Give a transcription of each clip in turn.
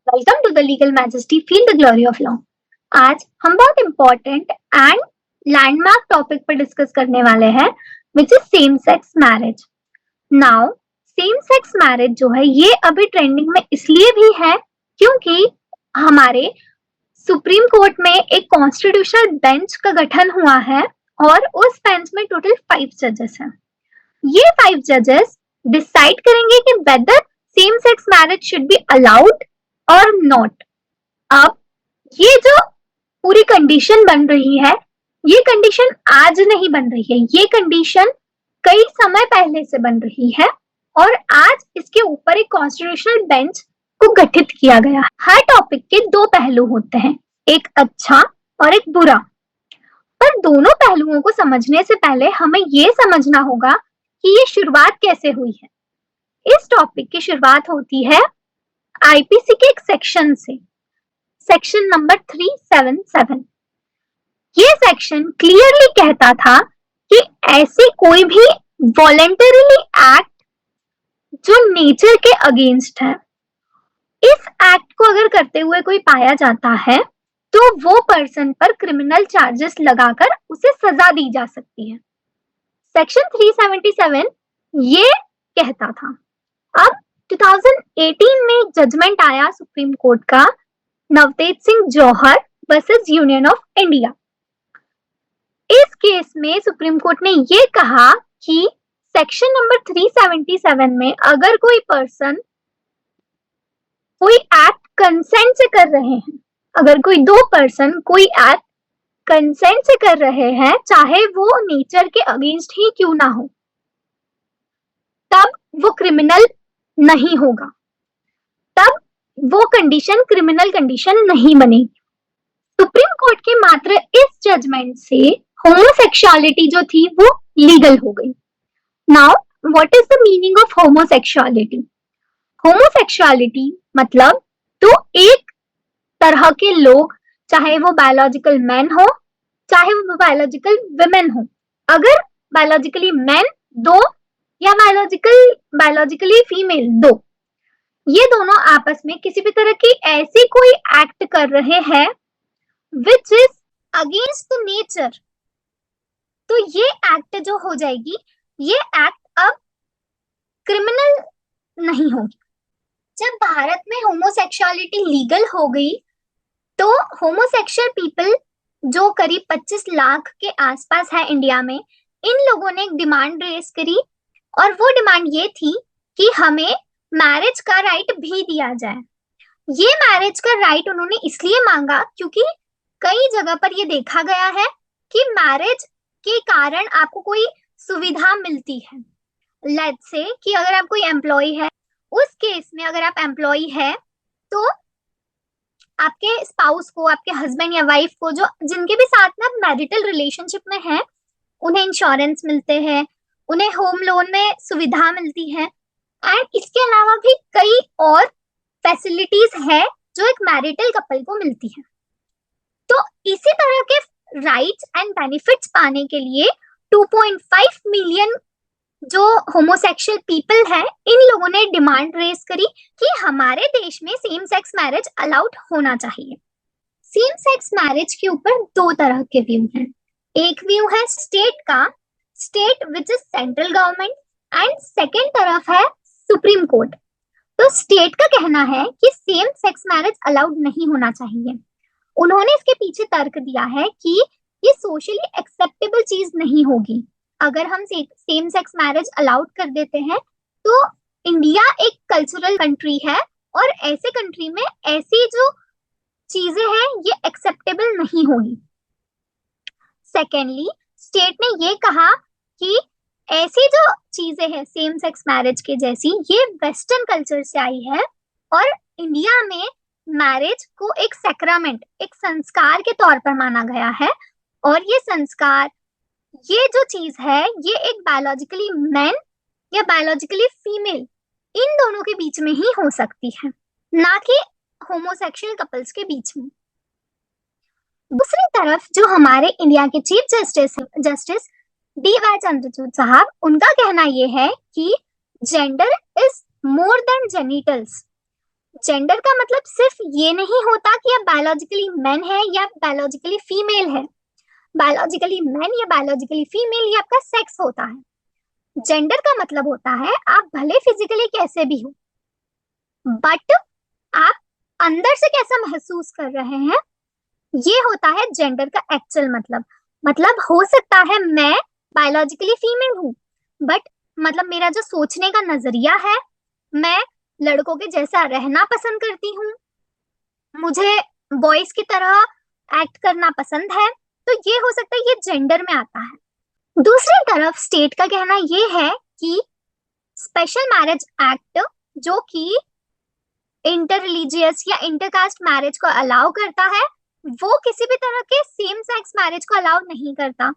Welcome to the legal majesty feel the glory of law. आज हम बहुत important and landmark topic पर discuss करने वाले हैं which is same sex marriage. Now same sex marriage जो है ये अभी ट्रेंडिंग में इसलिए भी है क्योंकि हमारे सुप्रीम कोर्ट में एक कॉन्स्टिट्यूशनल बेंच का गठन हुआ है और उस बेंच में टोटल 5 जजेस हैं। ये 5 जजेस डिसाइड करेंगे कि whether same sex marriage should be allowed और नॉट। अब ये जो पूरी कंडीशन बन रही है, ये कंडीशन आज नहीं बन रही है, ये कंडीशन कई समय पहले से बन रही है और आज इसके ऊपर एक कॉन्स्टिट्यूशनल बेंच को गठित किया गया। हर टॉपिक के 2 पहलू होते हैं, एक अच्छा और एक बुरा। पर दोनों पहलुओं को समझने से पहले हमें ये समझना होगा कि ये शुरुआत कैसे हुई है। इस टॉपिक की शुरुआत होती है आईपीसी के एक सेक्शन से, सेक्शन नंबर 377। ये सेक्शन क्लियरली कहता था कि ऐसी कोई भी वॉलेंटरीली एक्ट जो नेचर के अगेंस्ट है, इस एक्ट को अगर करते हुए कोई पाया जाता है तो वो पर्सन पर क्रिमिनल चार्जेस लगाकर उसे सजा दी जा सकती है। सेक्शन 377 ये कहता था। अब 2018 में एक जजमेंट आया सुप्रीम कोर्ट का, नवतेज सिंह जौहर वर्सेस यूनियन ऑफ इंडिया। इस केस में सुप्रीम कोर्ट ने ये कहा कि सेक्शन नंबर 377 में अगर कोई पर्सन कोई एक्ट कंसेंट से कर रहे हैं, अगर कोई 2 पर्सन कोई एक्ट कंसेंट से कर रहे हैं, चाहे वो नेचर के अगेंस्ट ही क्यों ना हो, तब वो क्रिमिनल नहीं होगा, तब वो कंडीशन क्रिमिनल कंडीशन नहीं बनेगी। सुप्रीम कोर्ट के मात्र इस जजमेंट से होमोसेक्सुअलिटी जो थी वो लीगल हो गई। Now what is the meaning of homosexuality? Homosexuality मतलब तो एक तरह के लोग, चाहे वो बायोलॉजिकल मैन हो चाहे वो बायोलॉजिकल वुमेन हो, अगर बायोलॉजिकली मैन 2 या बायोलॉजिकली फीमेल 2, ये दोनों आपस में किसी भी तरह की ऐसी कोई एक्ट कर रहे हैं which is against the nature, तो ये एक्ट जो हो जाएगी, ये एक्ट अब क्रिमिनल नहीं होगी। जब भारत में होमोसेक्सुअलिटी लीगल हो गई तो होमोसेक्सुअल पीपल जो करीब 25 लाख के आसपास है इंडिया में, इन लोगों ने एक डिमांड रेज करी और वो डिमांड ये थी कि हमें मैरिज का राइट भी दिया जाए। ये मैरिज का राइट उन्होंने इसलिए मांगा क्योंकि कई जगह पर ये देखा गया है कि मैरिज के कारण आपको कोई सुविधा मिलती है। लेट्स से कि अगर आप कोई एम्प्लॉय है, उस केस में अगर आप एम्प्लॉय है तो आपके स्पाउस को, आपके हस्बैंड या वाइफ को, जो जिनके भी साथ में आप मैरिटल रिलेशनशिप में हैं, उन्हें इंश्योरेंस मिलते हैं, उन्हें होम लोन में सुविधा मिलती है एंड इसके अलावा भी कई और फैसिलिटीज है जो एक मैरिटल कपल को मिलती है। तो इसी तरह के राइट्स एंड बेनिफिट्स पाने के लिए 2.5 मिलियन जो होमोसेक्सुअल पीपल है, इन लोगों ने डिमांड रेज करी कि हमारे देश में सेम सेक्स मैरिज अलाउड होना चाहिए। सेम सेक्स मैरिज के ऊपर 2 तरह के व्यू हैं। एक व्यू है स्टेट का, state which is central government, and second तरफ है सुप्रीम कोर्ट। तो स्टेट का कहना है कि सेम सेक्स मैरिज अलाउड नहीं होना चाहिए। उन्होंने इसके पीछे तर्क दिया है कि ये सोशली एक्सेप्टेबल चीज नहीं होगी। अगर हम सेम सेक्स मैरिज अलाउड कर देते हैं तो इंडिया एक कल्चरल कंट्री है और ऐसे कंट्री में ऐसी जो चीजें हैं ये एक्सेप्टेबल नहीं होगी। सेकेंडली, स्टेट ने ये कहा कि ऐसी जो चीजें हैं सेम सेक्स मैरिज के जैसी, ये वेस्टर्न कल्चर से आई है और इंडिया में मैरिज को एक सैक्रामेंट, एक संस्कार के तौर पर माना गया है और ये संस्कार, ये जो चीज है, ये एक बायोलॉजिकली मैन या बायोलॉजिकली फीमेल, इन दोनों के बीच में ही हो सकती है, ना कि होमोसेक्सुअल कपल्स के बीच में। दूसरी तरफ जो हमारे इंडिया के चीफ जस्टिस डी.वाई. चंद्रचूड़ साहब, उनका कहना यह है कि gender is more than genitals. Gender का मतलब सिर्फ ये नहीं होता कि आप बायोलॉजिकली मैन है या बायोलॉजिकली फीमेल है। बायोलॉजिकली मैन या बायोलॉजिकली फीमेल ये आपका सेक्स होता है। जेंडर का मतलब होता है आप भले फिजिकली कैसे भी हो, बट आप अंदर से कैसा महसूस कर रहे हैं, ये होता है जेंडर का एक्चुअल मतलब। मतलब हो सकता है मैं बायोलॉजिकली फीमेल हूँ, बट मतलब मेरा जो सोचने का नजरिया है, मैं लड़कों के जैसा रहना पसंद करती हूँ, मुझे बॉयज की तरह एक्ट करना पसंद है, तो ये हो सकता है ये जेंडर में आता है। दूसरी तरफ स्टेट का कहना ये है कि स्पेशल मैरिज एक्ट जो कि इंटर रिलीजियस या इंटरकास्ट मैरिज को अलाउ करता है, वो किसी भी तरह के सेम सेक्स मैरिज को अलाउ नहीं करता।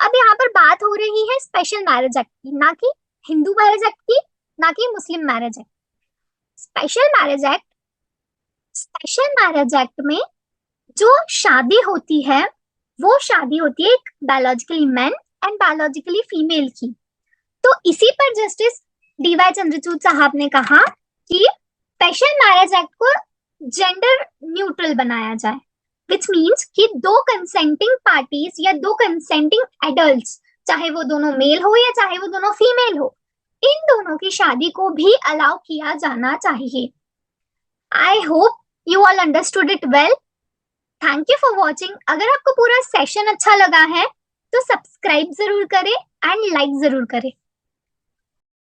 अब यहाँ पर बात हो रही है स्पेशल मैरिज एक्ट की, ना कि हिंदू मैरिज एक्ट की, ना कि मुस्लिम marriage act. Special marriage act special marriage act में जो शादी होती है, वो शादी होती है एक biologically man and biologically female की। तो इसी पर जस्टिस डीवाई चंद्रचूड़ साहब ने कहा कि स्पेशल मैरिज एक्ट को जेंडर न्यूट्रल बनाया जाए, विच मीन्स कि दो कंसेंटिंग पार्टीज या दो कंसेंटिंग एडल्ट्स, चाहे वो दोनों मेल हो या चाहे वो दोनों फीमेल हो, इन दोनों की शादी को भी अलाउ किया जाना चाहिए। I hope you all understood it well. Thank you for watching. अगर आपको पूरा सेशन अच्छा लगा है तो सब्सक्राइब जरूर करें एंड लाइक जरूर करें।